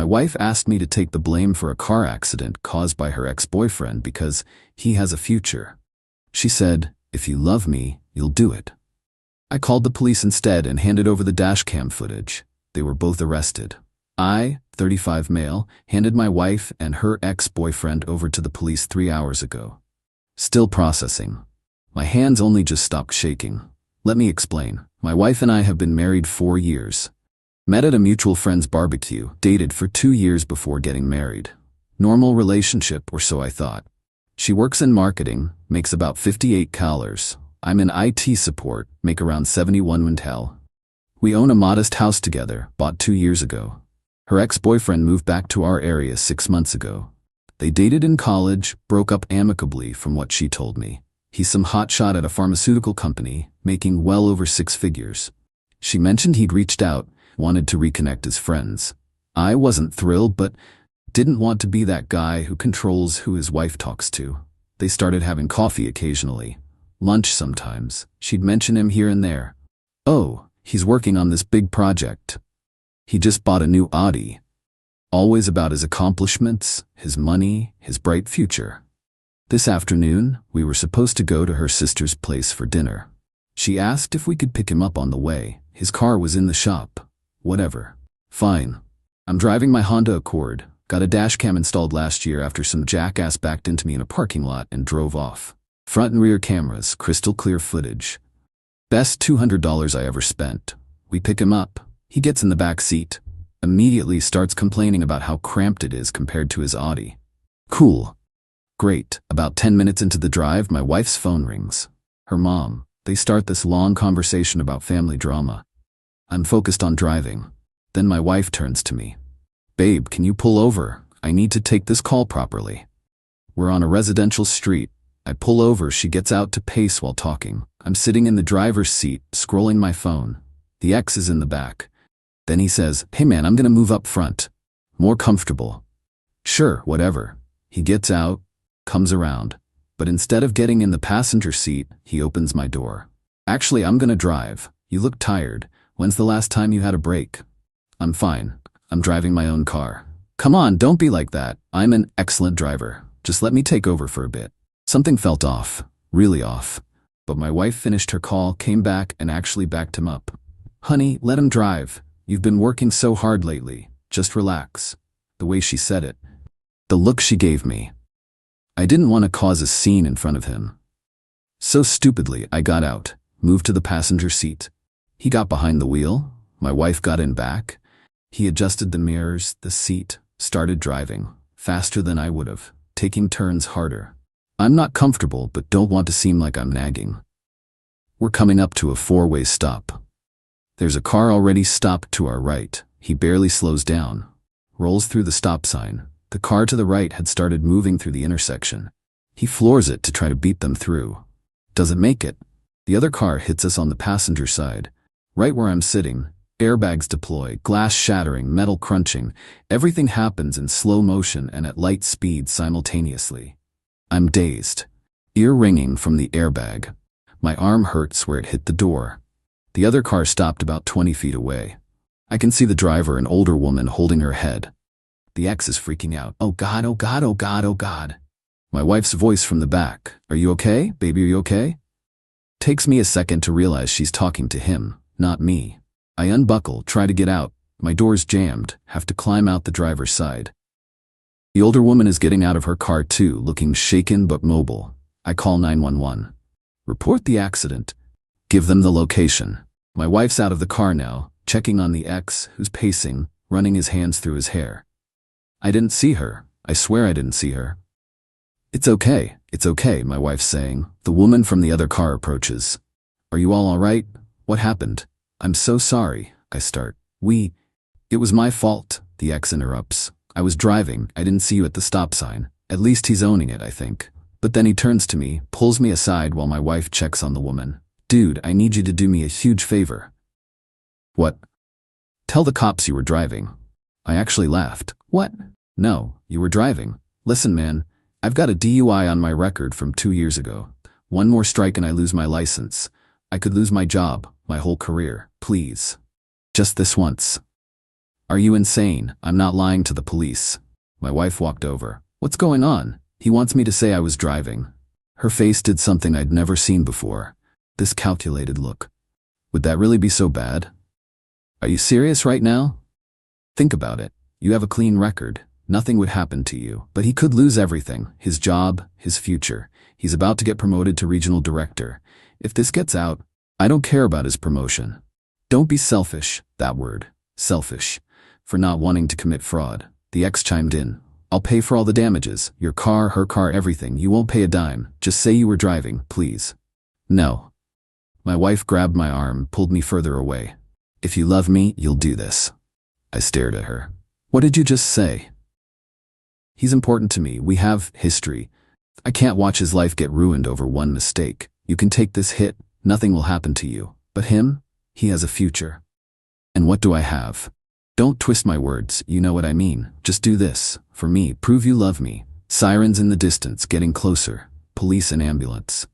My wife asked me to take the blame for a car accident caused by her ex-boyfriend because he has a future. She said, "If you love me, you'll do it." I called the police instead and handed over the dashcam footage. They were both arrested. I, 35 male, handed my wife and her ex-boyfriend over to the police 3 hours ago. Still processing. My hands only just stopped shaking. Let me explain. My wife and I have been married 4 years. Met at a mutual friend's barbecue, dated for 2 years before getting married. Normal relationship, or so I thought. She works in marketing, makes about $58,000. I'm in IT support, make around 71 Wintel. We own a modest house together, bought 2 years ago. Her ex-boyfriend moved back to our area 6 months ago. They dated in college, broke up amicably from what she told me. He's some hotshot at a pharmaceutical company, making well over 6 figures. She mentioned he'd reached out, wanted to reconnect as friends. I wasn't thrilled, but didn't want to be that guy who controls who his wife talks to. They started having coffee occasionally. Lunch sometimes. She'd mention him here and there. Oh, he's working on this big project. He just bought a new Audi. Always about his accomplishments, his money, his bright future. This afternoon, we were supposed to go to her sister's place for dinner. She asked if we could pick him up on the way. His car was in the shop. Whatever. Fine. I'm driving my Honda Accord. Got a dashcam installed last year after some jackass backed into me in a parking lot and drove off. Front and rear cameras, crystal clear footage. Best $200 I ever spent. We pick him up. He gets in the back seat. Immediately starts complaining about how cramped it is compared to his Audi. Cool. Great. About 10 minutes into the drive, my wife's phone rings. Her mom. They start this long conversation about family drama. I'm focused on driving. Then my wife turns to me. "Babe, can you pull over? I need to take this call properly." We're on a residential street. I pull over, she gets out to pace while talking. I'm sitting in the driver's seat, scrolling my phone. The ex is in the back. Then he says, "Hey man, I'm gonna move up front. More comfortable." Sure, whatever. He gets out, comes around. But instead of getting in the passenger seat, he opens my door. "Actually, I'm gonna drive. You look tired. When's the last time you had a break?" "I'm fine. I'm driving my own car." "Come on, don't be like that. I'm an excellent driver. Just let me take over for a bit." Something felt off, really off. But my wife finished her call, came back, and actually backed him up. "Honey, let him drive. You've been working so hard lately. Just relax." The way she said it. The look she gave me. I didn't want to cause a scene in front of him. So stupidly, I got out, moved to the passenger seat. He got behind the wheel. My wife got in back. He adjusted the mirrors, the seat, started driving, faster than I would have, taking turns harder. I'm not comfortable, but don't want to seem like I'm nagging. We're coming up to a 4-way stop. There's a car already stopped to our right. He barely slows down, rolls through the stop sign. The car to the right had started moving through the intersection. He floors it to try to beat them through. Doesn't make it. The other car hits us on the passenger side, right where I'm sitting. Airbags deploy, glass shattering, metal crunching. Everything happens in slow motion and at light speed simultaneously. I'm dazed. Ear ringing from the airbag. My arm hurts where it hit the door. The other car stopped about 20 feet away. I can see the driver, an older woman, holding her head. The ex is freaking out. "Oh God, oh God, oh God, oh God." My wife's voice from the back. "Are you okay? Baby, are you okay?" Takes me a second to realize she's talking to him, not me. I unbuckle, try to get out. My door's jammed, have to climb out the driver's side. The older woman is getting out of her car too, looking shaken but mobile. I call 911. Report the accident. Give them the location. My wife's out of the car now, checking on the ex, who's pacing, running his hands through his hair. "I didn't see her. I swear I didn't see her." It's okay, my wife's saying. The woman from the other car approaches. "Are you all right? What happened?" "I'm so sorry," I start. It was my fault," the ex interrupts. "I was driving, I didn't see you at the stop sign." At least he's owning it, I think. But then he turns to me, pulls me aside while my wife checks on the woman. "Dude, I need you to do me a huge favor." "What?" "Tell the cops you were driving." I actually laughed. "What?" "No, you were driving. Listen, man, I've got a DUI on my record from 2 years ago. One more strike and I lose my license. I could lose my job, my whole career. Please. Just this once." Are you insane? I'm not lying to the police. My wife walked over. What's going on? He wants me to say I was driving. Her face did something I'd never seen before. This calculated look. Would that really be so bad? Are you serious right now? Think about it. You have a clean record. Nothing would happen to you, but he could lose everything. His job, his future. He's about to get promoted to regional director. If this gets out, I don't care about his promotion. Don't be selfish, that word, selfish, for not wanting to commit fraud. The ex chimed in. I'll pay for all the damages, your car, her car, everything. You won't pay a dime. Just say you were driving, please. No. My wife grabbed my arm, pulled me further away. If you love me, you'll do this. I stared at her. What did you just say? He's important to me. We have history. I can't watch his life get ruined over one mistake. You can take this hit. Nothing will happen to you. But him? He has a future. And what do I have? Don't twist my words. You know what I mean. Just do this. For me, prove you love me. Sirens in the distance, getting closer. Police and ambulance.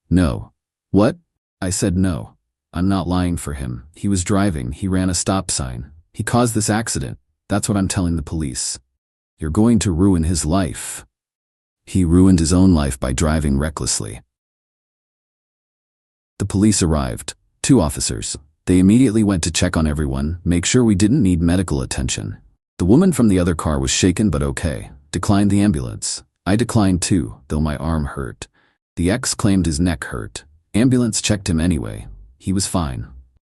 No. What? I said no. I'm not lying for him. He was driving. He ran a stop sign. He caused this accident. That's what I'm telling the police. You're going to ruin his life. He ruined his own life by driving recklessly. The police arrived. 2 officers. They immediately went to check on everyone, make sure we didn't need medical attention. The woman from the other car was shaken but okay. Declined the ambulance. I declined too, though my arm hurt. The ex claimed his neck hurt. Ambulance checked him anyway. He was fine.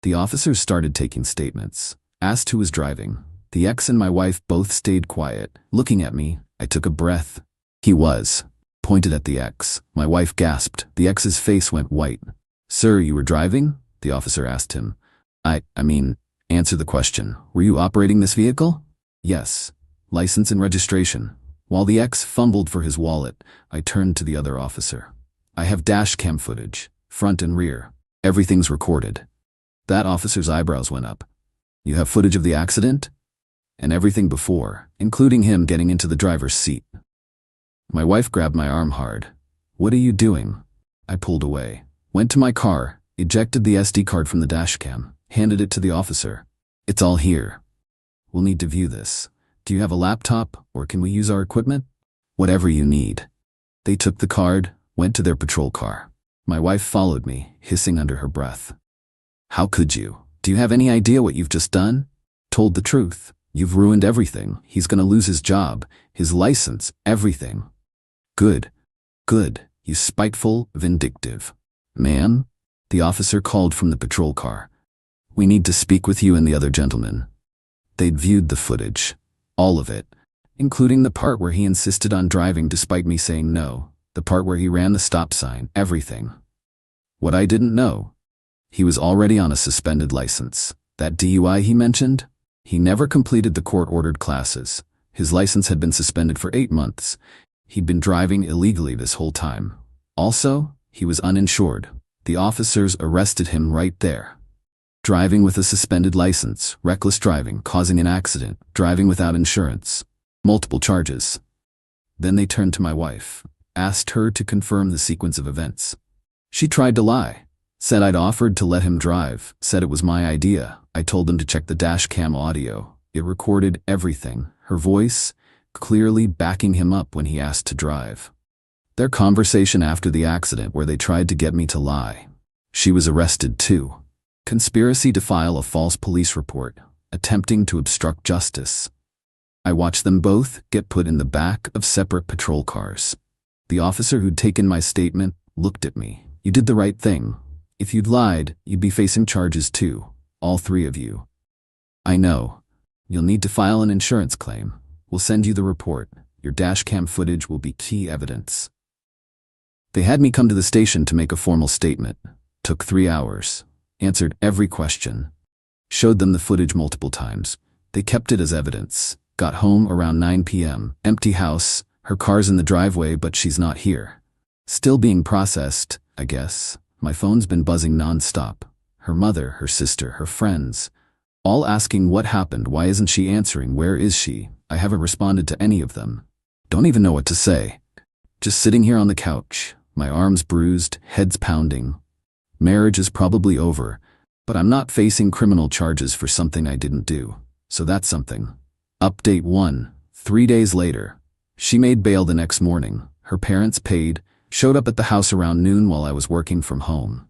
The officers started taking statements. Asked who was driving. The ex and my wife both stayed quiet. Looking at me, I took a breath. He was. Pointed at the ex. My wife gasped. The ex's face went white. Sir, you were driving? The officer asked him. I mean, answer the question. Were you operating this vehicle? Yes. License and registration. While the ex fumbled for his wallet, I turned to the other officer. I have dash cam footage, front and rear. Everything's recorded. That officer's eyebrows went up. You have footage of the accident? And everything before, including him getting into the driver's seat. My wife grabbed my arm hard. What are you doing? I pulled away. Went to my car, ejected the SD card from the dash cam, handed it to the officer. It's all here. We'll need to view this. Do you have a laptop, or can we use our equipment? Whatever you need. They took the card, went to their patrol car. My wife followed me, hissing under her breath. How could you? Do you have any idea what you've just done? Told the truth. You've ruined everything. He's gonna lose his job, his license, everything. Good. Good. You spiteful, vindictive. Ma'am? The officer called from the patrol car. We need to speak with you and the other gentleman. They'd viewed the footage. All of it. Including the part where he insisted on driving despite me saying no. The part where he ran the stop sign. Everything. What I didn't know. He was already on a suspended license. That DUI he mentioned? He never completed the court-ordered classes. His license had been suspended for 8 months. He'd been driving illegally this whole time. Also, he was uninsured. The officers arrested him right there. Driving with a suspended license, reckless driving, causing an accident, driving without insurance. Multiple charges. Then they turned to my wife, asked her to confirm the sequence of events. She tried to lie. Said I'd offered to let him drive, said it was my idea. I told them to check the dash cam audio. It recorded everything. Her voice, clearly backing him up when he asked to drive. Their conversation after the accident where they tried to get me to lie. She was arrested too. Conspiracy to file a false police report, attempting to obstruct justice. I watched them both get put in the back of separate patrol cars. The officer who'd taken my statement looked at me. You did the right thing. If you'd lied, you'd be facing charges too. All 3 of you. I know. You'll need to file an insurance claim. We'll send you the report. Your dash cam footage will be key evidence. They had me come to the station to make a formal statement. Took 3 hours. Answered every question. Showed them the footage multiple times. They kept it as evidence. Got home around 9 p.m. Empty house. Her car's in the driveway, but she's not here. Still being processed, I guess. My phone's been buzzing non-stop. Her mother, her sister, her friends. All asking what happened, why isn't she answering, where is she? I haven't responded to any of them. Don't even know what to say. Just sitting here on the couch. My arms bruised, head's pounding. Marriage is probably over, but I'm not facing criminal charges for something I didn't do. So that's something. Update 1. 3 days later. She made bail the next morning. Her parents paid, showed up at the house around noon while I was working from home.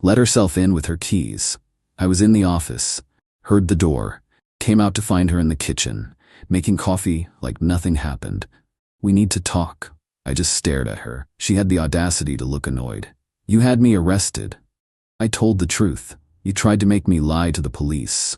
Let herself in with her keys. I was in the office, heard the door, came out to find her in the kitchen, making coffee like nothing happened. We need to talk. I just stared at her. She had the audacity to look annoyed. You had me arrested. I told the truth. You tried to make me lie to the police.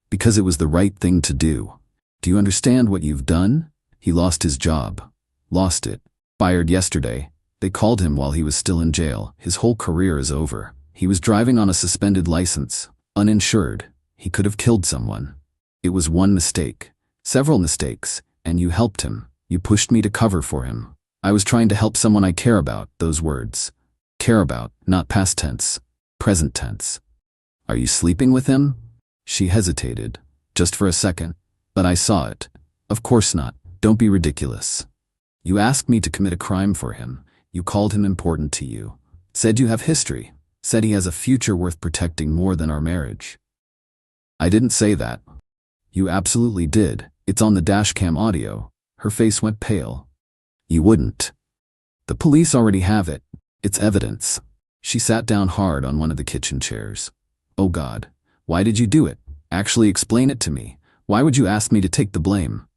Because it was the right thing to do. Do you understand what you've done? He lost his job. Lost it. Fired yesterday. They called him while he was still in jail. His whole career is over. He was driving on a suspended license, uninsured. He could have killed someone. It was one mistake. Several mistakes. And you helped him. You pushed me to cover for him. I was trying to help someone I care about, those words. Care about, not past tense. Present tense. Are you sleeping with him? She hesitated, just for a second, but I saw it. Of course not. Don't be ridiculous. You asked me to commit a crime for him. You called him important to you. Said you have history. Said he has a future worth protecting more than our marriage. I didn't say that. You absolutely did. It's on the dashcam audio. Her face went pale. You wouldn't. The police already have it. It's evidence. She sat down hard on one of the kitchen chairs. Oh God. Why did you do it? Actually explain it to me. Why would you ask me to take the blame?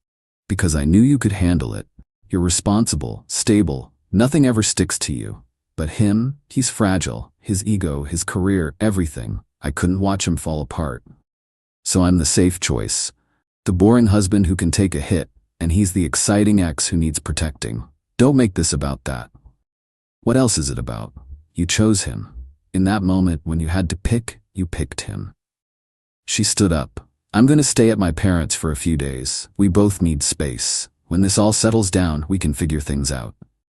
Because I knew you could handle it. You're responsible, stable, nothing ever sticks to you. But him, he's fragile, his ego, his career, everything. I couldn't watch him fall apart. So I'm the safe choice. The boring husband who can take a hit, and he's the exciting ex who needs protecting. Don't make this about that. What else is it about? You chose him. In that moment when you had to pick, you picked him. She stood up. I'm going to stay at my parents' for a few days. We both need space. When this all settles down, we can figure things out.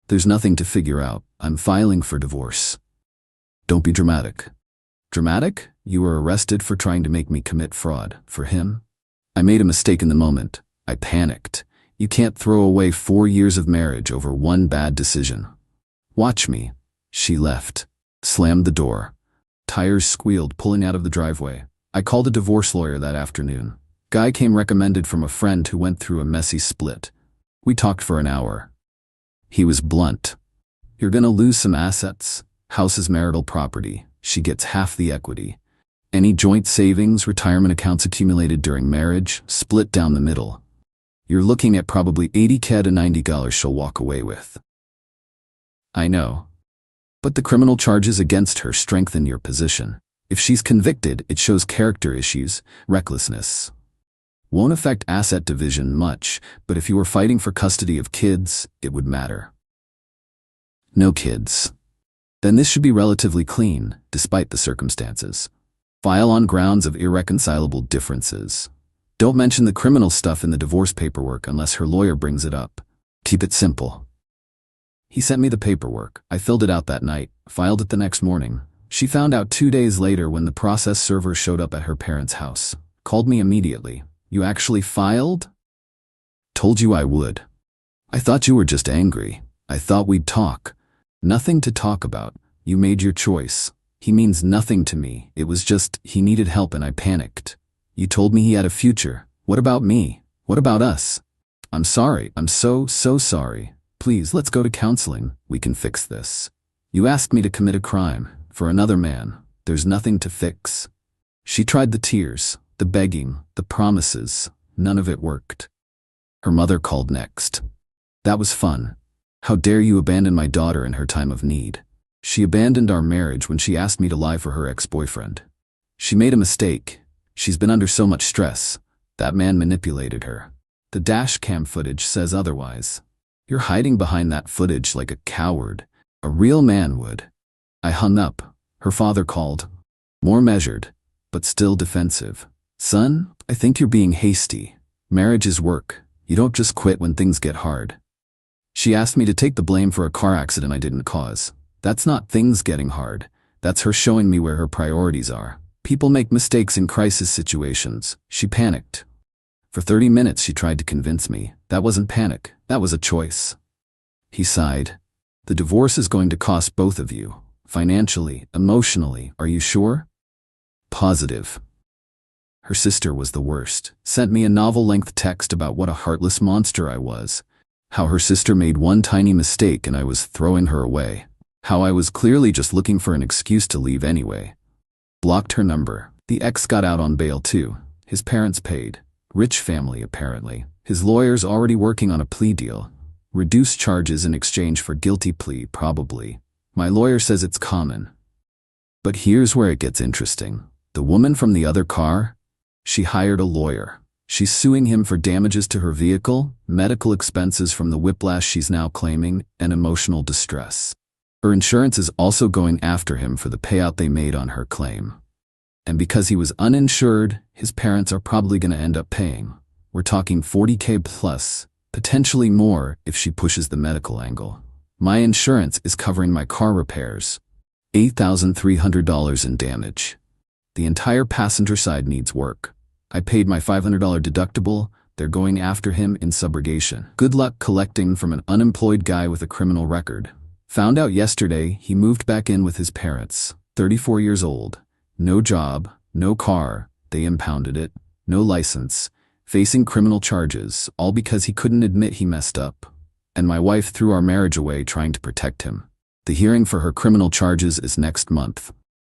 There's nothing to figure out. I'm filing for divorce. Don't be dramatic. Dramatic? You were arrested for trying to make me commit fraud. For him? I made a mistake in the moment. I panicked. You can't throw away 4 years of marriage over one bad decision. Watch me. She left. Slammed the door. Tires squealed pulling out of the driveway. I called a divorce lawyer that afternoon. Guy came recommended from a friend who went through a messy split. We talked for an hour. He was blunt. You're gonna lose some assets. House is marital property. She gets half the equity. Any joint savings, retirement accounts accumulated during marriage, split down the middle. You're looking at probably $80K to $90 she'll walk away with. I know. But the criminal charges against her strengthen your position. If she's convicted, it shows character issues, recklessness. Won't affect asset division much, but if you were fighting for custody of kids, it would matter. No kids. Then this should be relatively clean, despite the circumstances. File on grounds of irreconcilable differences. Don't mention the criminal stuff in the divorce paperwork unless her lawyer brings it up. Keep it simple. He sent me the paperwork. I filled it out that night, filed it the next morning. She found out 2 days later when the process server showed up at her parents' house. Called me immediately. You actually filed? Told you I would. I thought you were just angry. I thought we'd talk. Nothing to talk about. You made your choice. He means nothing to me. It was just, he needed help and I panicked. You told me he had a future. What about me? What about us? I'm sorry. I'm so sorry. Please, let's go to counseling. We can fix this. You asked me to commit a crime. For another man. There's nothing to fix. She tried the tears, the begging, the promises. None of it worked. Her mother called next. That was fun. How dare you abandon my daughter in her time of need? She abandoned our marriage when she asked me to lie for her ex-boyfriend. She made a mistake. She's been under so much stress. That man manipulated her. The dash cam footage says otherwise. You're hiding behind that footage like a coward. A real man would. I hung up. Her father called. More measured, but still defensive. Son, I think you're being hasty. Marriage is work. You don't just quit when things get hard. She asked me to take the blame for a car accident I didn't cause. That's not things getting hard. That's her showing me where her priorities are. People make mistakes in crisis situations. She panicked. For 30 minutes she tried to convince me. That wasn't panic. That was a choice. He sighed. The divorce is going to cost both of you. Financially, emotionally. Are you sure? Positive. Her sister was the worst. Sent me a novel-length text about what a heartless monster I was. How her sister made one tiny mistake and I was throwing her away. How I was clearly just looking for an excuse to leave anyway. Blocked her number. The ex got out on bail too. His parents paid. Rich family apparently. His lawyer's already working on a plea deal. Reduced charges in exchange for guilty plea, probably. My lawyer says it's common. But here's where it gets interesting. The woman from the other car? She hired a lawyer. She's suing him for damages to her vehicle, medical expenses from the whiplash she's now claiming, and emotional distress. Her insurance is also going after him for the payout they made on her claim. And because he was uninsured, his parents are probably going to end up paying. We're talking $40,000 plus, potentially more if she pushes the medical angle. My insurance is covering my car repairs. $8,300 in damage. The entire passenger side needs work. I paid my $500 deductible. They're going after him in subrogation. Good luck collecting from an unemployed guy with a criminal record. Found out yesterday he moved back in with his parents. 34 years old. No job, no car. They impounded it. No license. Facing criminal charges, all because he couldn't admit he messed up. And my wife threw our marriage away trying to protect him. The hearing for her criminal charges is next month.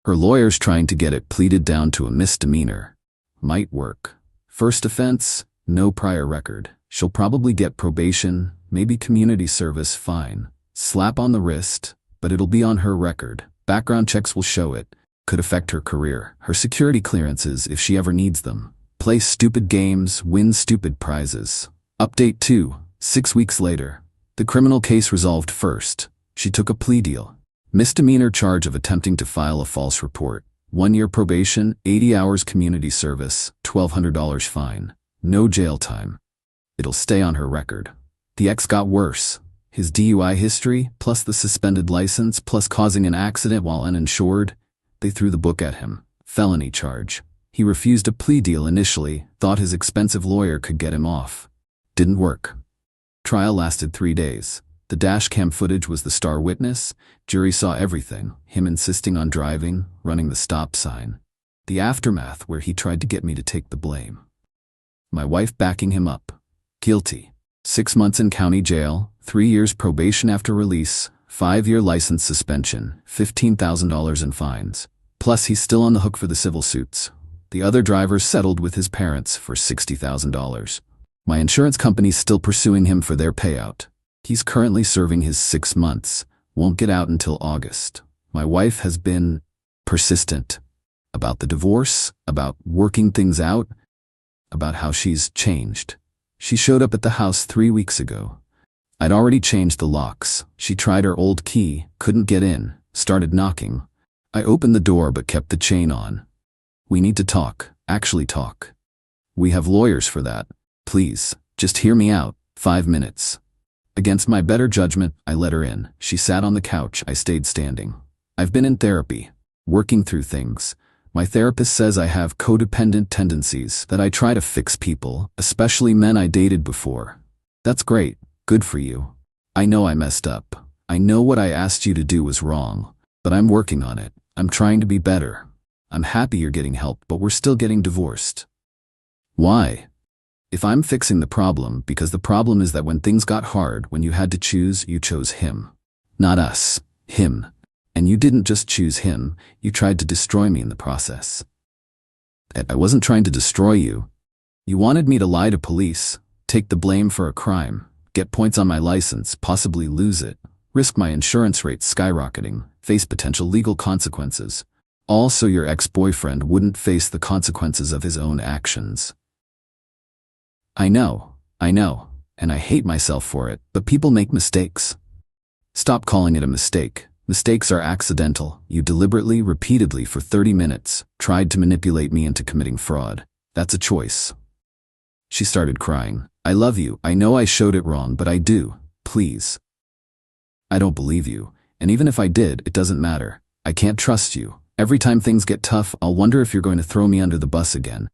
Her lawyer's trying to get it pleaded down to a misdemeanor. Might work. First offense, no prior record. She'll probably get probation, maybe community service, fine. Slap on the wrist, but it'll be on her record. Background checks will show it. Could affect her career, her security clearances if she ever needs them. Play stupid games, win stupid prizes. Update 2, 6 weeks later. The criminal case resolved first. She took a plea deal. Misdemeanor charge of attempting to file a false report. 1 year probation, 80 hours community service, $1,200 fine. No jail time. It'll stay on her record. The ex got worse. His DUI history, plus the suspended license, plus causing an accident while uninsured. They threw the book at him. Felony charge. He refused a plea deal initially, thought his expensive lawyer could get him off. Didn't work. Trial lasted 3 days. The dashcam footage was the star witness. Jury saw everything. Him insisting on driving, running the stop sign. The aftermath where he tried to get me to take the blame. My wife backing him up. Guilty. 6 months in county jail, 3 years probation after release, 5-year license suspension, $15,000 in fines. Plus he's still on the hook for the civil suits. The other drivers settled with his parents for $60,000. My insurance company's still pursuing him for their payout. He's currently serving his 6 months, won't get out until August. My wife has been persistent about the divorce, about working things out, about how she's changed. She showed up at the house 3 weeks ago. I'd already changed the locks. She tried her old key, couldn't get in, started knocking. I opened the door but kept the chain on. We need to talk, actually talk. We have lawyers for that. Please, just hear me out, 5 minutes. Against my better judgment, I let her in. She sat on the couch, I stayed standing. I've been in therapy, working through things. My therapist says I have codependent tendencies, that I try to fix people, especially men I dated before. That's great, good for you. I know I messed up. I know what I asked you to do was wrong, but I'm working on it. I'm trying to be better. I'm happy you're getting help, but we're still getting divorced. Why? If I'm fixing the problem, because the problem is that when things got hard, when you had to choose, you chose him. Not us, him. And you didn't just choose him, you tried to destroy me in the process. I wasn't trying to destroy you. You wanted me to lie to police, take the blame for a crime, get points on my license, possibly lose it, risk my insurance rates skyrocketing, face potential legal consequences. All so your ex-boyfriend wouldn't face the consequences of his own actions. I know, and I hate myself for it, but people make mistakes. Stop calling it a mistake. Mistakes are accidental. You deliberately, repeatedly, for 30 minutes, tried to manipulate me into committing fraud. That's a choice. She started crying. I love you. I know I showed it wrong, but I do. Please. I don't believe you. And even if I did, it doesn't matter. I can't trust you. Every time things get tough, I'll wonder if you're going to throw me under the bus again.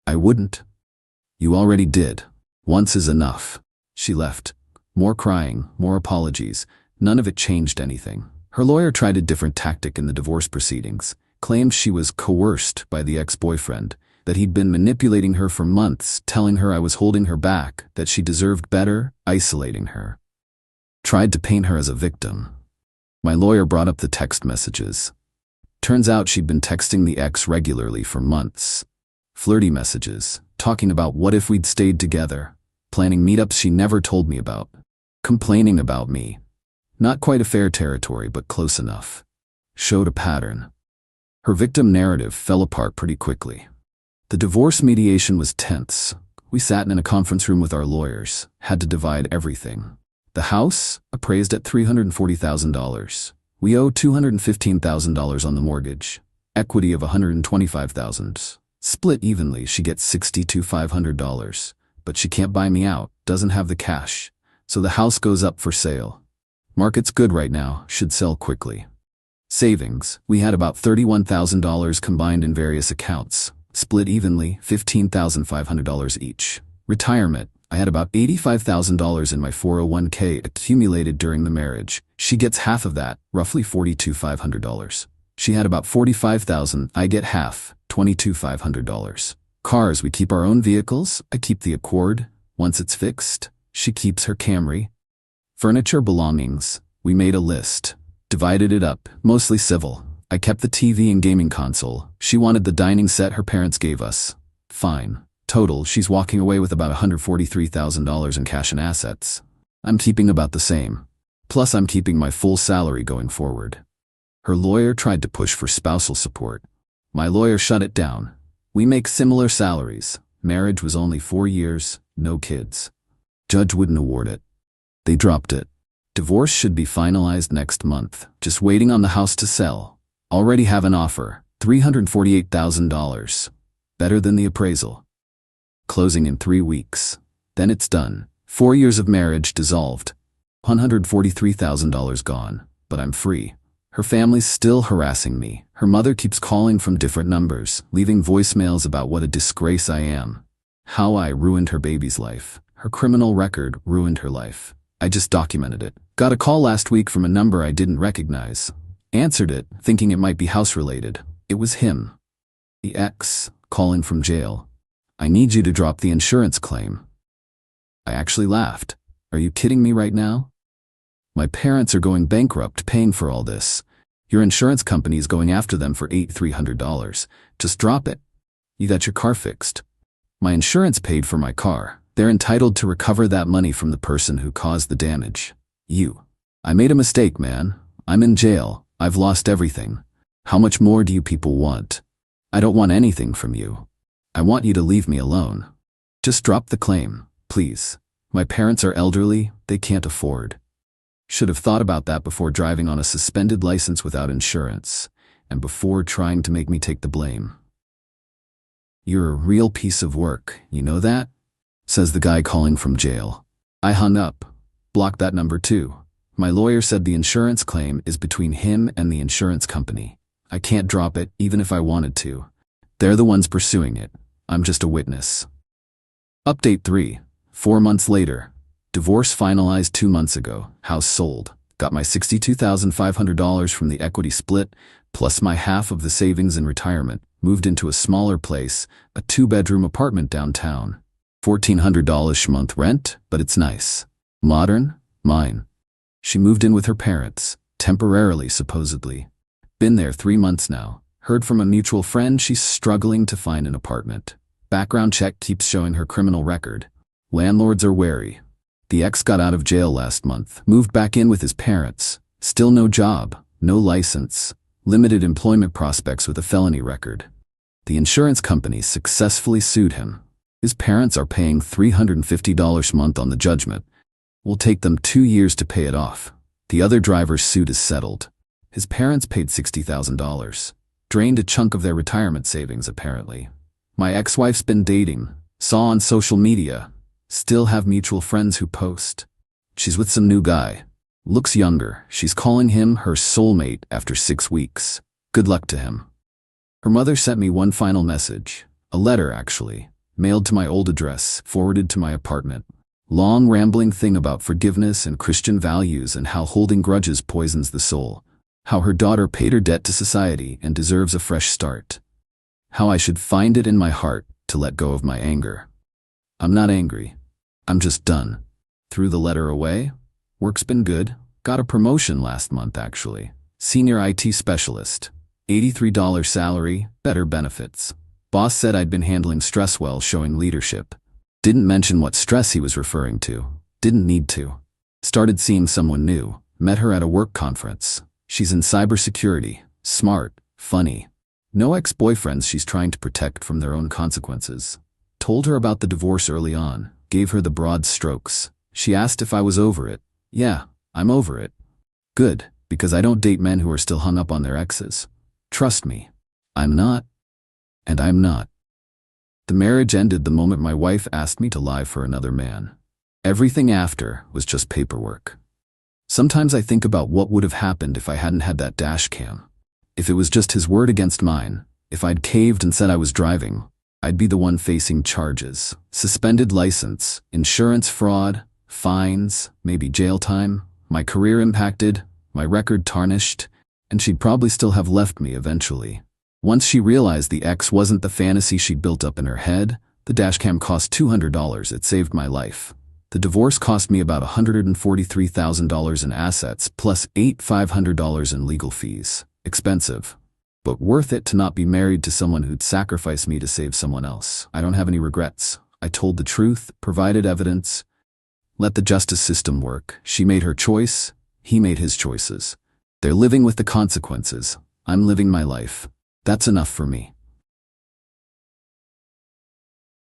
I wouldn't. You already did. Once is enough. She left. More crying, more apologies. None of it changed anything. Her lawyer tried a different tactic in the divorce proceedings, claimed she was coerced by the ex-boyfriend, that he'd been manipulating her for months, telling her I was holding her back, that she deserved better, isolating her. Tried to paint her as a victim. My lawyer brought up the text messages. Turns out she'd been texting the ex regularly for months. Flirty messages, talking about what if we'd stayed together, planning meetups she never told me about, complaining about me. Not quite a fair territory, but close enough. Showed a pattern. Her victim narrative fell apart pretty quickly. The divorce mediation was tense. We sat in a conference room with our lawyers, had to divide everything. The house, appraised at $340,000. We owe $215,000 on the mortgage. Equity of $125,000. Split evenly, she gets $62,500. But she can't buy me out, doesn't have the cash. So the house goes up for sale. Market's good right now, should sell quickly. Savings, we had about $31,000 combined in various accounts. Split evenly, $15,500 each. Retirement, I had about $85,000 in my 401k accumulated during the marriage. She gets half of that, roughly $42,500. She had about $45,000, I get half, $22,500. Cars, we keep our own vehicles, I keep the Accord. Once it's fixed, she keeps her Camry. Furniture belongings, we made a list. Divided it up, mostly civil. I kept the TV and gaming console. She wanted the dining set her parents gave us. Fine. Total, she's walking away with about $143,000 in cash and assets. I'm keeping about the same. Plus I'm keeping my full salary going forward. Her lawyer tried to push for spousal support. My lawyer shut it down. We make similar salaries. Marriage was only 4 years, no kids. Judge wouldn't award it. They dropped it. Divorce should be finalized next month. Just waiting on the house to sell. Already have an offer, $348,000. Better than the appraisal. Closing in 3 weeks. Then it's done. 4 years of marriage dissolved. $143,000 gone. But I'm free. Her family's still harassing me. Her mother keeps calling from different numbers, leaving voicemails about what a disgrace I am. How I ruined her baby's life. Her criminal record ruined her life. I just documented it. Got a call last week from a number I didn't recognize. Answered it, thinking it might be house-related. It was him. The ex, calling from jail. I need you to drop the insurance claim. I actually laughed. Are you kidding me right now? My parents are going bankrupt paying for all this. Your insurance company is going after them for $8,300. Just drop it. You got your car fixed. My insurance paid for my car. They're entitled to recover that money from the person who caused the damage. You. I made a mistake, man. I'm in jail. I've lost everything. How much more do you people want? I don't want anything from you. I want you to leave me alone. Just drop the claim, please. My parents are elderly, they can't afford. Should have thought about that before driving on a suspended license without insurance, and before trying to make me take the blame. You're a real piece of work, you know that? Says the guy calling from jail. I hung up. Blocked that number too. My lawyer said the insurance claim is between him and the insurance company. I can't drop it even if I wanted to. They're the ones pursuing it. I'm just a witness. Update 3. 4 months later. Divorce finalized 2 months ago. House sold. Got my $62,500 from the equity split, plus my half of the savings in retirement. Moved into a smaller place, a 2-bedroom apartment downtown. $1,400 a month rent, but it's nice. Modern? Mine. She moved in with her parents, temporarily supposedly. Been there 3 months now. Heard from a mutual friend she's struggling to find an apartment. Background check keeps showing her criminal record. Landlords are wary. The ex got out of jail last month, moved back in with his parents. Still no job, no license, limited employment prospects with a felony record. The insurance company successfully sued him. His parents are paying $350 a month on the judgment. Will take them 2 years to pay it off. The other driver's suit is settled. His parents paid $60,000. Drained a chunk of their retirement savings, apparently. My ex-wife's been dating. Saw on social media. Still have mutual friends who post. She's with some new guy. Looks younger. She's calling him her soulmate after 6 weeks. Good luck to him. Her mother sent me one final message. A letter, actually. Mailed to my old address, forwarded to my apartment. Long rambling thing about forgiveness and Christian values and how holding grudges poisons the soul. How her daughter paid her debt to society and deserves a fresh start. how I should find it in my heart to let go of my anger. I'm not angry. I'm just done. Threw the letter away. Work's been good. Got a promotion last month, actually. Senior IT specialist. $83 salary, better benefits. Boss said I'd been handling stress well, showing leadership. Didn't mention what stress he was referring to. Didn't need to. Started seeing someone new. Met her at a work conference. She's in cybersecurity. Smart. Funny. No ex-boyfriends she's trying to protect from their own consequences. Told her about the divorce early on. Gave her the broad strokes. She asked if I was over it. Yeah, I'm over it. Good, because I don't date men who are still hung up on their exes. Trust me. I'm not. And I'm not. The marriage ended the moment my wife asked me to lie for another man. Everything after was just paperwork. Sometimes I think about what would have happened if I hadn't had that dash cam. If it was just his word against mine, if I'd caved and said I was driving, I'd be the one facing charges. Suspended license, insurance fraud, fines, maybe jail time, my career impacted, my record tarnished, and she'd probably still have left me eventually. Once she realized the ex wasn't the fantasy she'd built up in her head, the dashcam cost $200. It saved my life. The divorce cost me about $143,000 in assets, plus $500 in legal fees. Expensive, but worth it to not be married to someone who'd sacrifice me to save someone else. I don't have any regrets. I told the truth, provided evidence. Let the justice system work. She made her choice. He made his choices. They're living with the consequences. I'm living my life. That's enough for me.